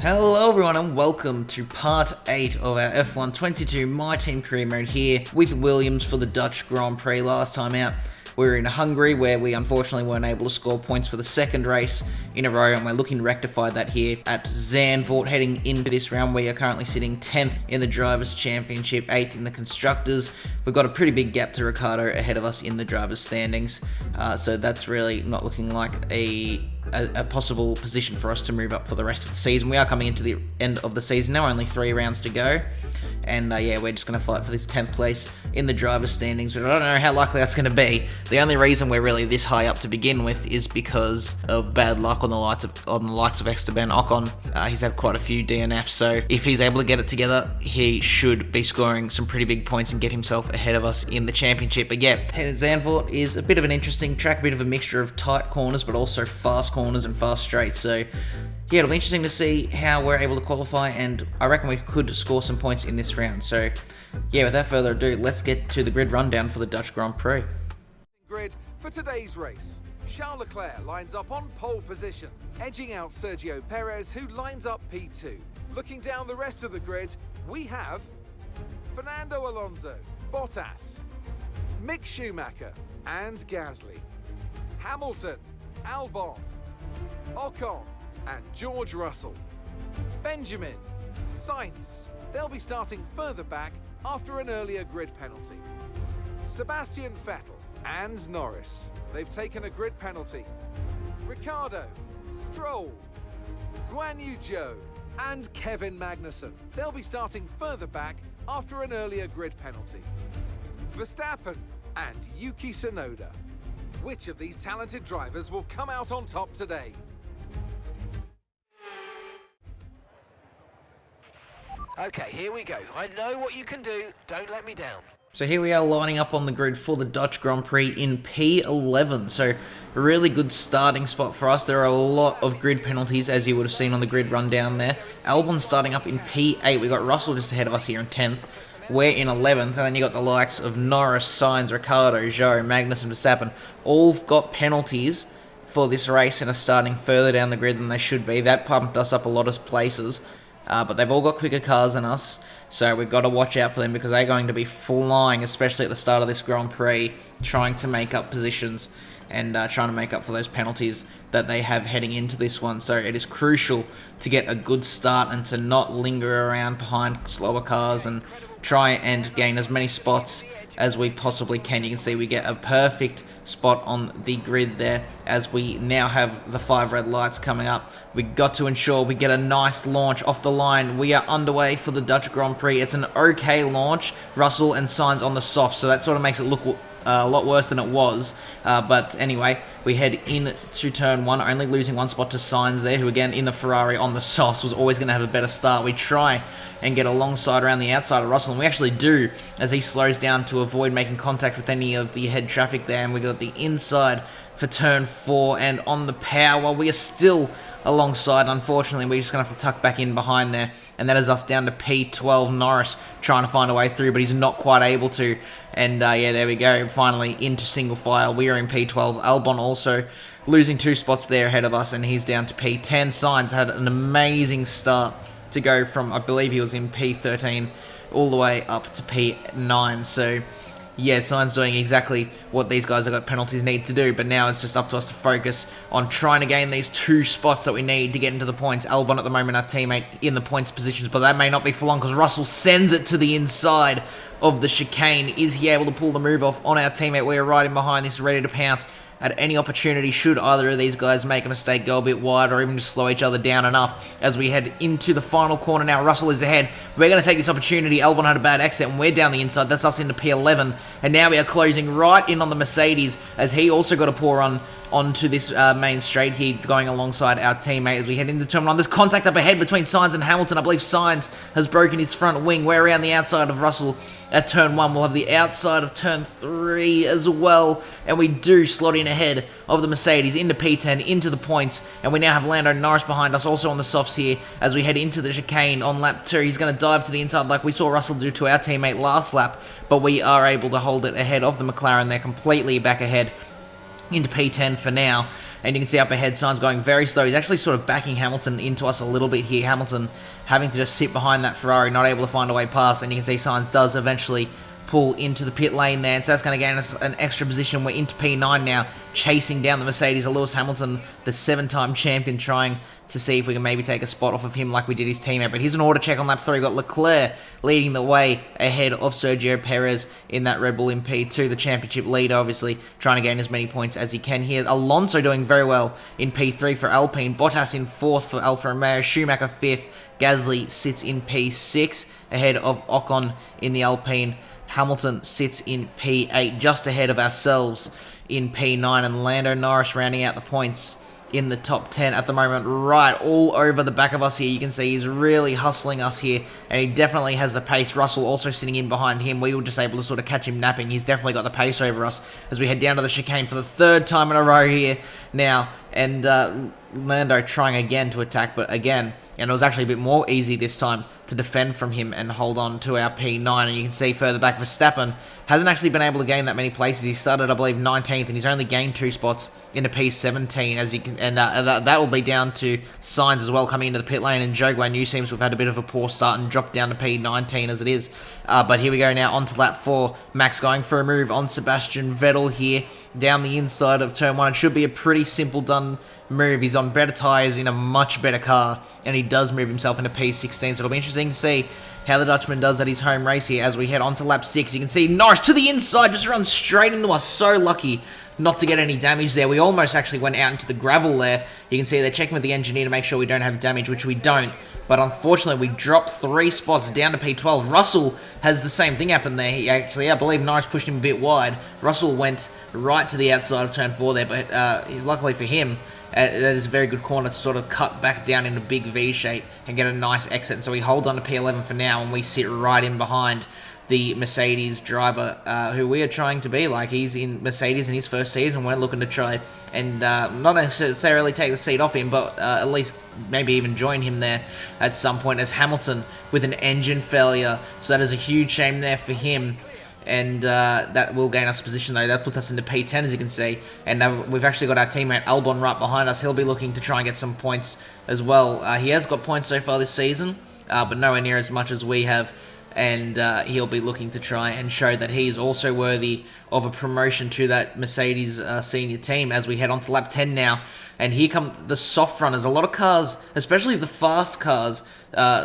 Hello everyone and welcome to part 8 of our F1 22 My Team Career Mode here with Williams for the Dutch Grand Prix. Last time out we were in Hungary where we unfortunately weren't able to score points for the second race in a row, and we're looking to rectify that here at Zandvoort. Heading into this round we are currently sitting 10th in the Drivers' Championship, 8th in the Constructors. We've got a pretty big gap to Ricciardo ahead of us in the Drivers' standings, so that's really not looking like a possible position for us to move up for the rest of the season. We are coming into the end of the season now, only 3 rounds to go, and yeah, we're just going to fight for this 10th place in the driver's standings, but I don't know how likely that's going to be. The only reason we're really this high up to begin with is because of bad luck on the likes of Esteban Ocon. He's had quite a few DNFs, so if he's able to get it together, he should be scoring some pretty big points and get himself ahead of us in the championship. But yeah, Zandvoort is a bit of an interesting track, a bit of a mixture of tight corners, but also fast corners and fast straights, so yeah, it'll be interesting to see how we're able to qualify, and I reckon we could score some points in this round. So yeah, without further ado, let's get to the grid rundown for the Dutch Grand Prix. Grid for today's race. Charles Leclerc lines up on pole position, edging out Sergio Perez, who lines up P2. Looking down the rest of the grid, we have Fernando Alonso, Bottas, Mick Schumacher and Gasly, Hamilton, Albon, Ocon and George Russell, Benjamin, Sainz. They'll be starting further back after an earlier grid penalty. Sebastian Vettel and Norris. They've taken a grid penalty. Ricciardo, Stroll, Guan Yu Zhou and Kevin Magnussen. They'll be starting further back after an earlier grid penalty. Verstappen and Yuki Tsunoda. Which of these talented drivers will come out on top today? Okay, here we go. I know what you can do. Don't let me down. So here we are lining up on the grid for the Dutch Grand Prix in P11, so a really good starting spot for us. There are a lot of grid penalties, as you would have seen on the grid rundown there. Albon starting up in P8, we got Russell just ahead of us here in 10th. We're in 11th, and then you got the likes of Norris, Sainz, Ricciardo, Zhou, Magnussen, Verstappen. All got penalties for this race and are starting further down the grid than they should be. That pumped us up a lot of places. But they've all got quicker cars than us, so we've got to watch out for them because they're going to be flying, especially at the start of this Grand Prix, trying to make up positions and trying to make up for those penalties that they have heading into this one. So it is crucial to get a good start and to not linger around behind slower cars and try and gain as many spots as we possibly can. You can see we get a perfect spot on the grid there as we now have the 5 red lights coming up. We got to ensure we get a nice launch off the line. We are underway for the Dutch Grand Prix. It's an okay launch. Russell and Sainz on the soft, so that sort of makes it look a lot worse than it was. But anyway, we head into turn 1, only losing 1 spot to Sainz there, who again in the Ferrari on the softs was always going to have a better start. We try and get alongside around the outside of Russell, and we actually do as he slows down to avoid making contact with any of the head traffic there, and we got the inside for turn 4, and on the power we are still alongside. Unfortunately, we're just going to have to tuck back in behind there, and that is us down to P12. Norris trying to find a way through, but he's not quite able to, and yeah, there we go, finally into single file. We are in P12. Albon also losing 2 spots there ahead of us, and he's down to P10. Sainz had an amazing start to go from, I believe he was in P13 all the way up to P9, so yeah, Sainz doing exactly what these guys have got penalties need to do, but now it's just up to us to focus on trying to gain these 2 spots that we need to get into the points. Albon at the moment, our teammate, in the points positions, but that may not be for long because Russell sends it to the inside of the chicane. Is he able to pull the move off on our teammate? We are right in behind this, ready to pounce at any opportunity should either of these guys make a mistake, go a bit wide, or even just slow each other down enough as we head into the final corner. Now Russell is ahead. We're going to take this opportunity. Albon had a bad exit and we're down the inside. That's us into P11, and now we are closing right in on the Mercedes as he also got a poor run onto this main straight here, going alongside our teammate as we head into turn 1. There's contact up ahead between Sainz and Hamilton. I believe Sainz has broken his front wing. We're around the outside of Russell at turn 1. We'll have the outside of turn 3 as well, and we do slot in ahead of the Mercedes into P10, into the points, and we now have Lando Norris behind us, also on the softs here, as we head into the chicane on lap 2. He's going to dive to the inside like we saw Russell do to our teammate last lap, but we are able to hold it ahead of the McLaren. They're completely back ahead into P10 for now, and you can see up ahead Sainz going very slow. He's actually sort of backing Hamilton into us a little bit here. Hamilton having to just sit behind that Ferrari, not able to find a way past, and you can see Sainz does eventually pull into the pit lane there, and so that's going to gain us an extra position. We're into P9 now, chasing down the Mercedes of Lewis Hamilton, the 7-time champion, trying to see if we can maybe take a spot off of him like we did his teammate. But here's an order check on lap 3. We've got Leclerc leading the way ahead of Sergio Perez in that Red Bull in P2, the championship leader, obviously trying to gain as many points as he can here. Alonso doing very well in P3 for Alpine, Bottas in 4th for Alfa Romeo, Schumacher 5th, Gasly sits in P6 ahead of Ocon in the Alpine. Hamilton sits in P8, just ahead of ourselves in P9, and Lando Norris rounding out the points in the top 10 at the moment, right all over the back of us here. You can see he's really hustling us here, and he definitely has the pace. Russell also sitting in behind him. We were just able to sort of catch him napping. He's definitely got the pace over us as we head down to the chicane for the 3rd time in a row here now, and Lando trying again to attack, but again, and it was actually a bit more easy this time to defend from him and hold on to our P9. And you can see further back, Verstappen hasn't actually been able to gain that many places. He started, I believe, 19th, and he's only gained 2 spots into P17, as you can, and that will be down to Sainz as well coming into the pit lane. And Zhou Guanyu seems to have had a bit of a poor start and dropped down to P19 as it is. But here we go now onto lap 4. Max going for a move on Sebastian Vettel here down the inside of turn 1. It should be a pretty simple done move. He's on better tyres in a much better car, and he does move himself into P16, so it'll be interesting to see how the Dutchman does at his home race here as we head on to lap 6. You can see Norris to the inside, just runs straight into us. So lucky not to get any damage there. We almost actually went out into the gravel there. You can see they're checking with the engineer to make sure we don't have damage, which we don't. But unfortunately, we dropped 3 spots down to P12. Russell has the same thing happen there. He actually, I believe Norris pushed him a bit wide. Russell went right to the outside of turn 4 there, but luckily for him, that is a very good corner to sort of cut back down in a big V shape and get a nice exit. And so we hold on to P11 for now, and we sit right in behind the Mercedes driver, who we are trying to be like. He's in Mercedes in his first season, and we're looking to try and not necessarily take the seat off him, but at least maybe even join him there at some point, as Hamilton with an engine failure. So that is a huge shame there for him. And that will gain us a position, though. That puts us into P10, as you can see. And we've actually got our teammate Albon right behind us. He'll be looking to try and get some points as well. He has got points so far this season, but nowhere near as much as we have. And he'll be looking to try and show that he is also worthy of a promotion to that Mercedes senior team as we head on to lap 10 now. And here come the soft runners. A lot of cars, especially the fast cars,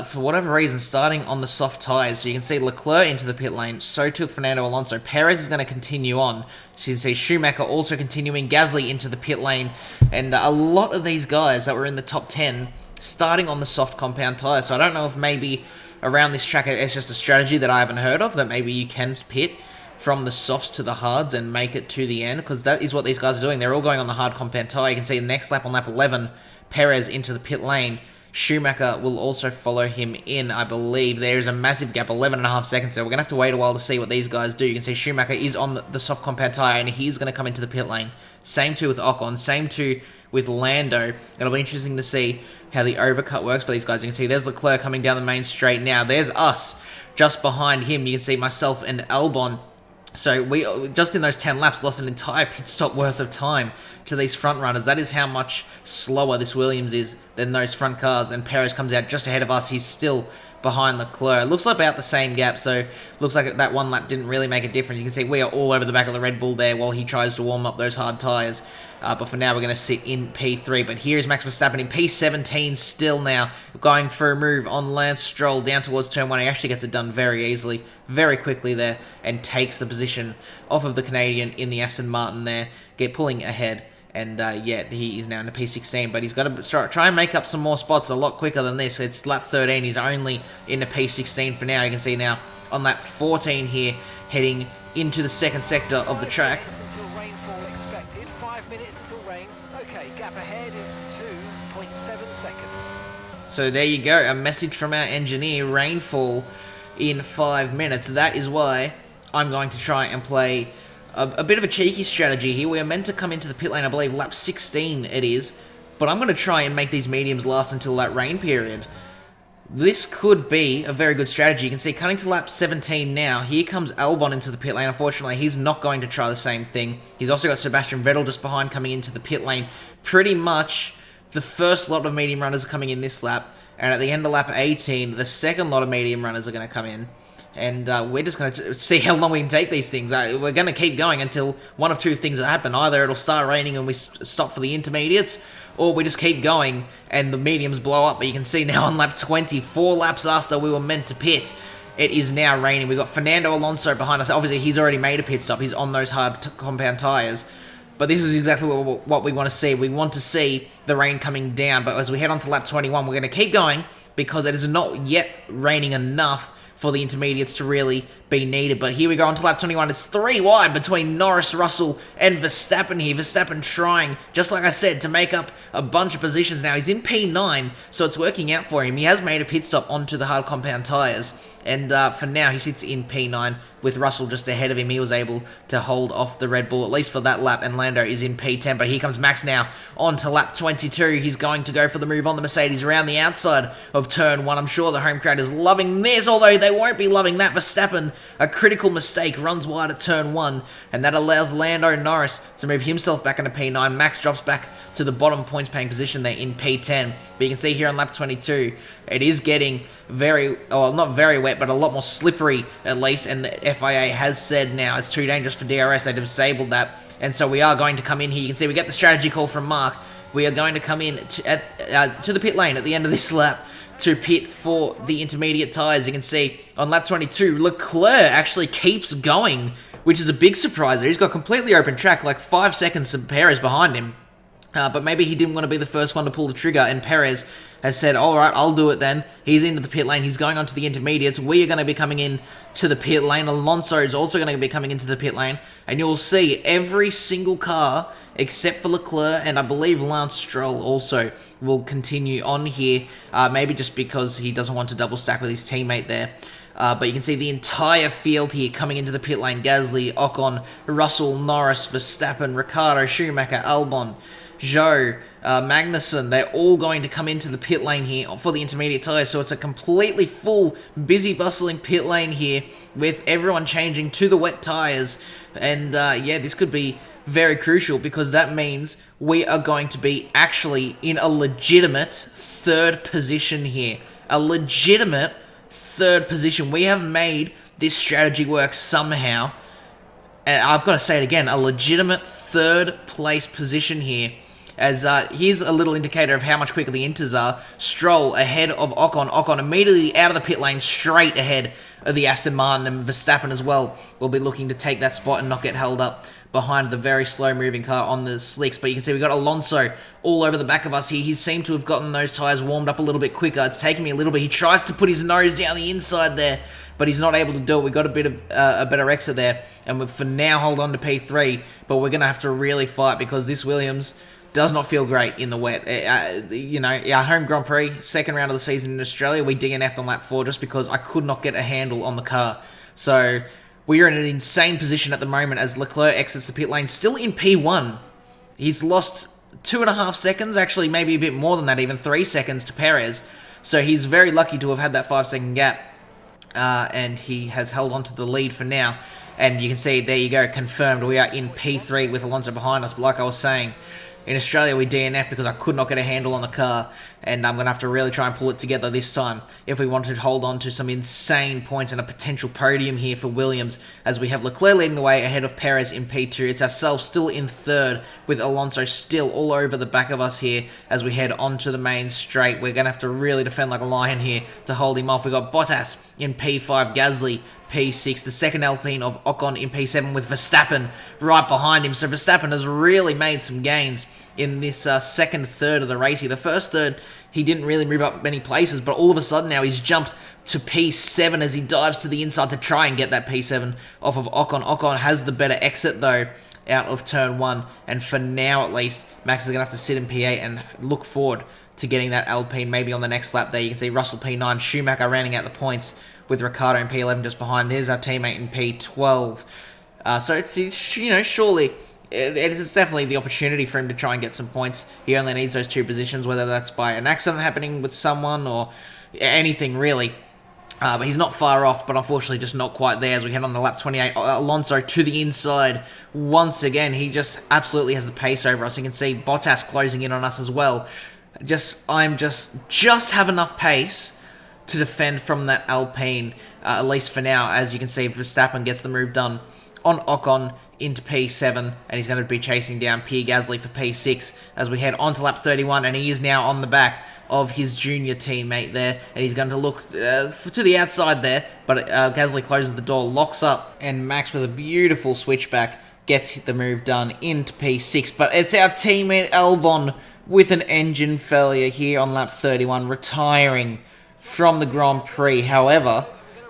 for whatever reason, starting on the soft tyres. So you can see Leclerc into the pit lane, so too Fernando Alonso. Perez is going to continue on. So you can see Schumacher also continuing, Gasly into the pit lane. And a lot of these guys that were in the top 10 starting on the soft compound tyres. So I don't know if maybe around this track it's just a strategy that I haven't heard of, that maybe you can pit from the softs to the hards and make it to the end, because that is what these guys are doing. They're all going on the hard compound tyre. You can see the next lap on lap 11, Perez into the pit lane. Schumacher will also follow him in, I believe. There is a massive gap, 11.5 seconds, so we're going to have to wait a while to see what these guys do. You can see Schumacher is on the soft compound tyre, and he's going to come into the pit lane. Same too with Ocon, same too with Lando. It'll be interesting to see how the overcut works for these guys. You can see there's Leclerc coming down the main straight now. There's us just behind him. You can see myself and Albon. So we, just in those 10 laps, lost an entire pit stop worth of time to these front runners. That is how much slower this Williams is than those front cars. And Perez comes out just ahead of us. He's still behind Leclerc. Looks like about the same gap, so looks like that one lap didn't really make a difference. You can see we are all over the back of the Red Bull there while he tries to warm up those hard tyres. But for now, we're going to sit in P3. But here is Max Verstappen in P17 still now, going for a move on Lance Stroll down towards turn 1. He actually gets it done very easily, very quickly there, and takes the position off of the Canadian in the Aston Martin there, pulling ahead. And yeah, he is now in the P16, but he's got to try and make up some more spots a lot quicker than this. It's lap 13, he's only in the P16 for now. You can see now on lap 14 here, heading into the second sector of the track. Until rainfall expected, 5 minutes until rain. Okay, gap ahead is 2.7 seconds. So there you go, a message from our engineer, rainfall in 5 minutes. That is why I'm going to try and play a bit of a cheeky strategy here. We are meant to come into the pit lane, I believe, lap 16 it is, but I'm going to try and make these mediums last until that rain period. This could be a very good strategy. You can see cutting to lap 17 now. Here comes Albon into the pit lane. Unfortunately, he's not going to try the same thing. He's also got Sebastian Vettel just behind coming into the pit lane. Pretty much the first lot of medium runners are coming in this lap. And at the end of lap 18, the second lot of medium runners are going to come in. And we're just going to see how long we can take these things. We're going to keep going until one of two things happen. Either it'll start raining and we stop for the intermediates, or we just keep going and the mediums blow up. But you can see now on lap 20, 4 laps after we were meant to pit, it is now raining. We've got Fernando Alonso behind us. Obviously, he's already made a pit stop. He's on those hard compound tyres. But this is exactly what we want to see. We want to see the rain coming down. But as we head on to lap 21, we're going to keep going because it is not yet raining enough for the intermediates to really be needed. But here we go on to lap 21. It's 3 wide between Norris, Russell, and Verstappen here. Verstappen trying, just like I said, to make up a bunch of positions now. He's in P9, so it's working out for him. He has made a pit stop onto the hard compound tyres. And for now, he sits in P9 with Russell just ahead of him. He was able to hold off the Red Bull, at least for that lap, and Lando is in P10. But here comes Max now on to lap 22. He's going to go for the move on the Mercedes around the outside of turn 1. I'm sure the home crowd is loving this, although they won't be loving that. Verstappen, a critical mistake, runs wide at turn 1, and that allows Lando Norris to move himself back into P9. Max drops back to the bottom points paying position there in P10. But you can see here on lap 22, it is getting very, well, not very wet, but a lot more slippery at least, and the FIA has said now it's too dangerous for DRS. They've disabled that, and so we are going to come in here. You can see we get the strategy call from Mark. We are going to come in to the pit lane at the end of this lap to pit for the intermediate tyres. You can see on lap 22, Leclerc actually keeps going, which is a big surprise there. He's got completely open track, like 5 seconds to Perez behind him. But maybe he didn't want to be the first one to pull the trigger, and Perez has said, all right, I'll do it then. He's into the pit lane. He's going on to the intermediates. We are going to be coming in to the pit lane. Alonso is also going to be coming into the pit lane. And you'll see every single car, except for Leclerc, and I believe Lance Stroll also will continue on here, maybe just because he doesn't want to double stack with his teammate there. But you can see the entire field here coming into the pit lane. Gasly, Ocon, Russell, Norris, Verstappen, Ricciardo, Schumacher, Albon, Zhou, Magnussen, they're all going to come into the pit lane here for the intermediate tyres. So it's a completely full, busy, bustling pit lane here with everyone changing to the wet tyres. And yeah, this could be very crucial because that means we are going to be actually in a legitimate third position here. A legitimate third position. We have made this strategy work somehow. And I've got to say it again, a legitimate third place position here. As here's a little indicator of how much quicker the inters are. Stroll ahead of Ocon. Ocon immediately out of the pit lane, straight ahead of the Aston Martin, and Verstappen as well will be looking to take that spot and not get held up behind the very slow-moving car on the slicks. But you can see we've got Alonso all over the back of us here. He seemed to have gotten those tyres warmed up a little bit quicker. It's taken me a little bit. He tries to put his nose down the inside there, but he's not able to do it. We got a bit of a better exit there, and we for now hold on to P3, but we're going to have to really fight because this Williams does not feel great in the wet. You know, our home Grand Prix, second round of the season in Australia, we DNF'd on lap 4 just because I could not get a handle on the car. So we are in an insane position at the moment as Leclerc exits the pit lane, still in P1. He's lost 2.5 seconds, actually maybe a bit more than that, even 3 seconds to Perez. So he's very lucky to have had that 5-second gap. And he has held on to the lead for now. And you can see, there you go, confirmed. We are in P3 with Alonso behind us. But like I was saying, in Australia we DNF because I could not get a handle on the car. And I'm going to have to really try and pull it together this time if we want to hold on to some insane points and a potential podium here for Williams, as we have Leclerc leading the way ahead of Perez in P2. It's ourselves still in third with Alonso still all over the back of us here as we head onto the main straight. We're going to have to really defend like a lion here to hold him off. We've got Bottas in P5, Gasly P6, the second Alpine of Ocon in P7 with Verstappen right behind him. So Verstappen has really made some gains in this second third of the race here. The first third, he didn't really move up many places, but all of a sudden now he's jumped to P7 as he dives to the inside to try and get that P7 off of Ocon. Ocon has the better exit though out of turn 1, and for now at least, Max is going to have to sit in P8 and look forward to getting that Alpine maybe on the next lap there. You can see Russell P9, Schumacher rounding out the points with Ricciardo in P11 just behind. There's our teammate in P12. So, you know, surely it is definitely the opportunity for him to try and get some points. He only needs those 2 positions, whether that's by an accident happening with someone or, anything really. But he's not far off, but unfortunately just not quite there as we head on to lap 28. Alonso to the inside once again. He just absolutely has the pace over us. You can see Bottas closing in on us as well. I'm just have enough pace to defend from that Alpine, at least for now. As you can see, Verstappen gets the move done on Ocon into P7, and he's going to be chasing down Pierre Gasly for P6 as we head on to lap 31, and he is now on the back of his junior teammate there, and he's going to look to the outside there, but Gasly closes the door, locks up, and Max with a beautiful switchback gets the move done into P6, but it's our teammate Albon with an engine failure here on lap 31, retiring from the Grand Prix. However,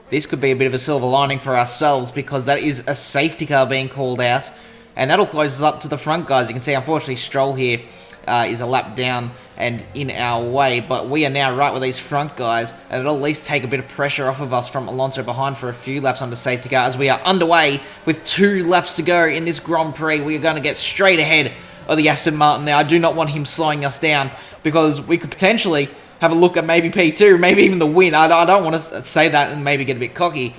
this could be a bit of a silver lining for ourselves because that is a safety car being called out, and that'll close us up to the front, guys. You can see, unfortunately, Stroll here is a lap down and in our way, but we are now right with these front guys, and it'll at least take a bit of pressure off of us from Alonso behind for a few laps under safety car as we are underway with 2 laps to go in this Grand Prix. We are going to get straight ahead of the Aston Martin there. I do not want him slowing us down because we could potentially have a look at maybe P2, maybe even the win. I don't want to say that and maybe get a bit cocky.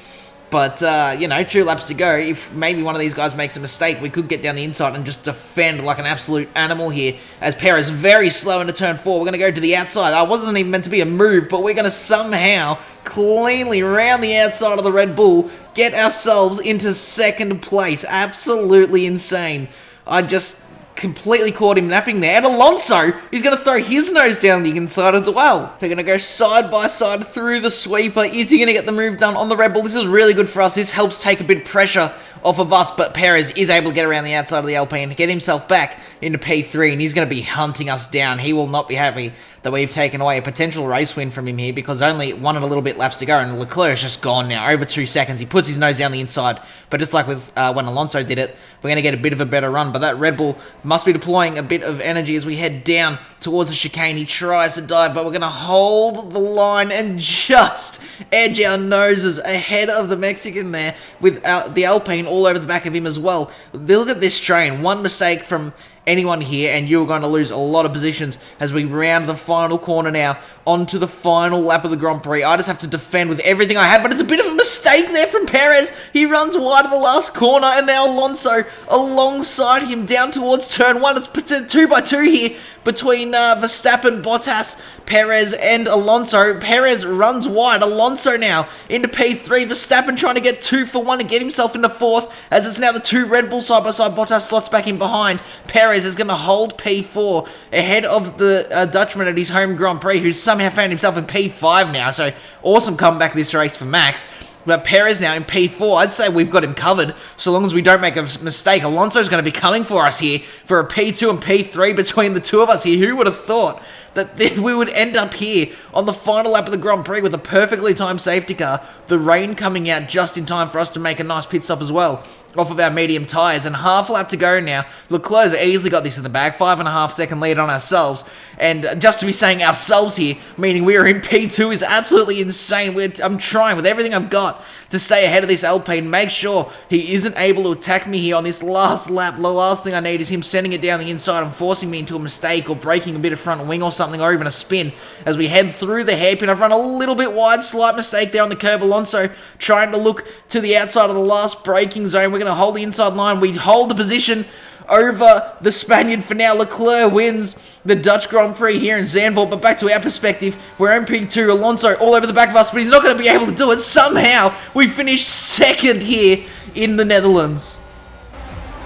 But, 2 laps to go. If maybe one of these guys makes a mistake, we could get down the inside and just defend like an absolute animal here. As Perez very slow into turn 4. We're going to go to the outside. I wasn't even meant to be a move, but we're going to somehow cleanly round the outside of the Red Bull, get ourselves into 2nd place. Absolutely insane. I just completely caught him napping there. And Alonso, he's going to throw his nose down the inside as well. They're going to go side by side through the sweeper. Is he going to get the move done on the Red Bull? This is really good for us. This helps take a bit of pressure off of us, but Perez is able to get around the outside of the Alpine to get himself back into P3, and he's going to be hunting us down. He will not be happy that we've taken away a potential race win from him here because only 1 and a little bit laps to go, and Leclerc's just gone now, over 2 seconds. He puts his nose down the inside, but just like with when Alonso did it, we're going to get a bit of a better run, but that Red Bull must be deploying a bit of energy as we head down towards the chicane. He tries to dive, but we're going to hold the line and just edge our noses ahead of the Mexican there with the Alpine all over the back of him as well. Look at this train. One mistake from anyone here and you're going to lose a lot of positions as we round the final corner now onto the final lap of the Grand Prix. I just have to defend with everything I have, but it's a bit of a mistake there from Perez. He runs wide of the last corner, and now Alonso alongside him down towards turn 1. It's 2 by 2 here between Verstappen, Bottas, Perez, and Alonso. Perez runs wide. Alonso now into P3. Verstappen trying to get 2 for 1 to get himself into 4th, as it's now the 2 Red Bull side by side. Bottas slots back in behind. Perez is going to hold P4 ahead of the Dutchman at his home Grand Prix, who's somehow found himself in P5 now. So awesome comeback this race for Max. But Perez now in P4, I'd say we've got him covered so long as we don't make a mistake. Alonso's going to be coming for us here for a P2 and P3 between the two of us here. Who would have thought that we would end up here on the final lap of the Grand Prix with a perfectly timed safety car, the rain coming out just in time for us to make a nice pit stop as well off of our medium tyres, and half a lap to go now. Leclerc's easily got this in the bag, 5.5 second lead on ourselves, and just to be saying ourselves here, meaning we are in P2, is absolutely insane. I'm trying with everything I've got to stay ahead of this Alpine, make sure he isn't able to attack me here on this last lap. The last thing I need is him sending it down the inside and forcing me into a mistake or breaking a bit of front wing or something, or even a spin as we head through the hairpin. I've run a little bit wide, slight mistake there on the curb. Alonso trying to look to the outside of the last braking zone. We're going to hold the inside line. We hold the position over the Spaniard for now. Leclerc wins the Dutch Grand Prix here in Zandvoort, but back to our perspective, we're in P2, Alonso all over the back of us, but he's not going to be able to do it. Somehow, we finish 2nd here in the Netherlands.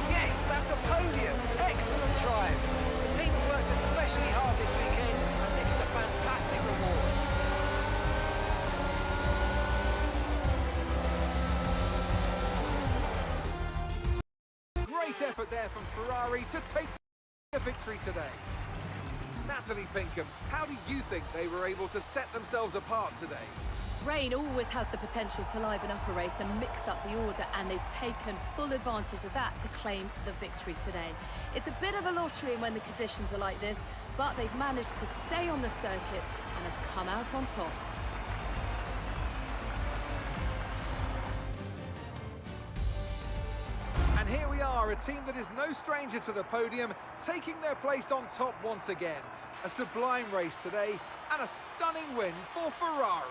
Yes, that's a podium. Excellent drive. The team worked especially hard this weekend, and this is a fantastic reward. Great effort there from Ferrari to take the victory today. Natalie Pinkham, how do you think they were able to set themselves apart today? Rain always has the potential to liven up a race and mix up the order, and they've taken full advantage of that to claim the victory today. It's a bit of a lottery when the conditions are like this, but they've managed to stay on the circuit and have come out on top. And here we are, a team that is no stranger to the podium, taking their place on top once again. A sublime race today and a stunning win for Ferrari.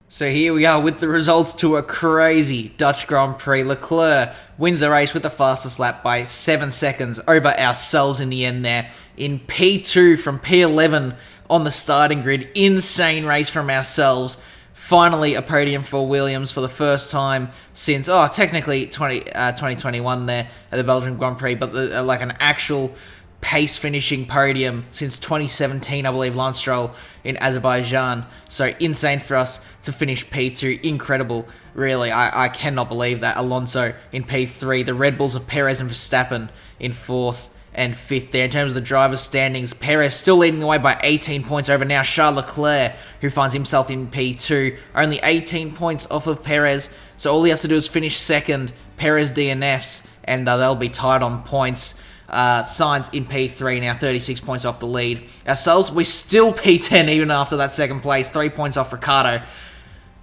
So here we are with the results to a crazy Dutch Grand Prix. Leclerc wins the race with the fastest lap by 7 seconds over ourselves in the end there. In P2 from P11 on the starting grid. Insane race from ourselves. Finally a podium for Williams for the first time since, technically 2021 there at the Belgian Grand Prix, but like an actual pace finishing podium since 2017, I believe, Lance Stroll in Azerbaijan. So insane for us to finish P2. Incredible, really. I cannot believe that. Alonso in P3, the Red Bulls of Perez and Verstappen in 4th and 5th there. In terms of the drivers' standings, Perez still leading the way by 18 points over now Charles Leclerc, who finds himself in P2, only 18 points off of Perez. So all he has to do is finish second. Perez DNFs, and they'll be tied on points. Sainz in P3 now, 36 points off the lead. Ourselves, we're still P10 even after that second place, 3 points off Ricciardo.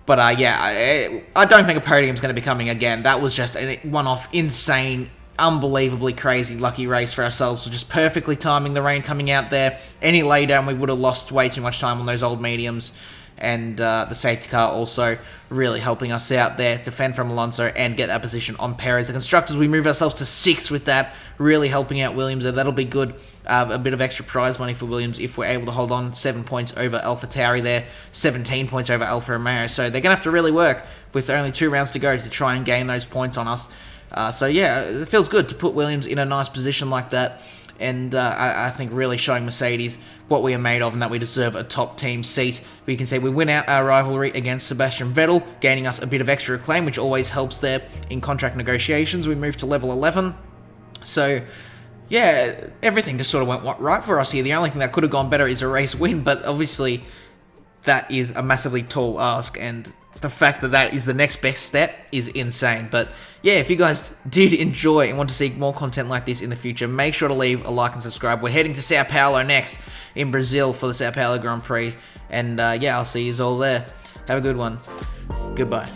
But I don't think a podium's going to be coming again. That was just a one-off, insane, unbelievably crazy lucky race for ourselves. We're just perfectly timing the rain coming out there. Any laydown, we would have lost way too much time on those old mediums. And the safety car also really helping us out there to fend from Alonso and get that position on Perez. The constructors, we move ourselves to 6th with that, really helping out Williams there. That'll be good. A bit of extra prize money for Williams if we're able to hold on. 7 points over AlphaTauri there, 17 points over Alfa Romeo. So they're going to have to really work with only 2 rounds to go to try and gain those points on us. So yeah, it feels good to put Williams in a nice position like that. And I think really showing Mercedes what we are made of and that we deserve a top team seat. We can say we win out our rivalry against Sebastian Vettel, gaining us a bit of extra acclaim, which always helps there in contract negotiations. We move to level 11. So, yeah, everything just sort of went right for us here. The only thing that could have gone better is a race win, but obviously that is a massively tall ask, and the fact that that is the next best step is insane. But yeah, if you guys did enjoy and want to see more content like this in the future, make sure to leave a like and subscribe. We're heading to Sao Paulo next in Brazil for the Sao Paulo Grand Prix. And yeah, I'll see you all there. Have a good one. Goodbye.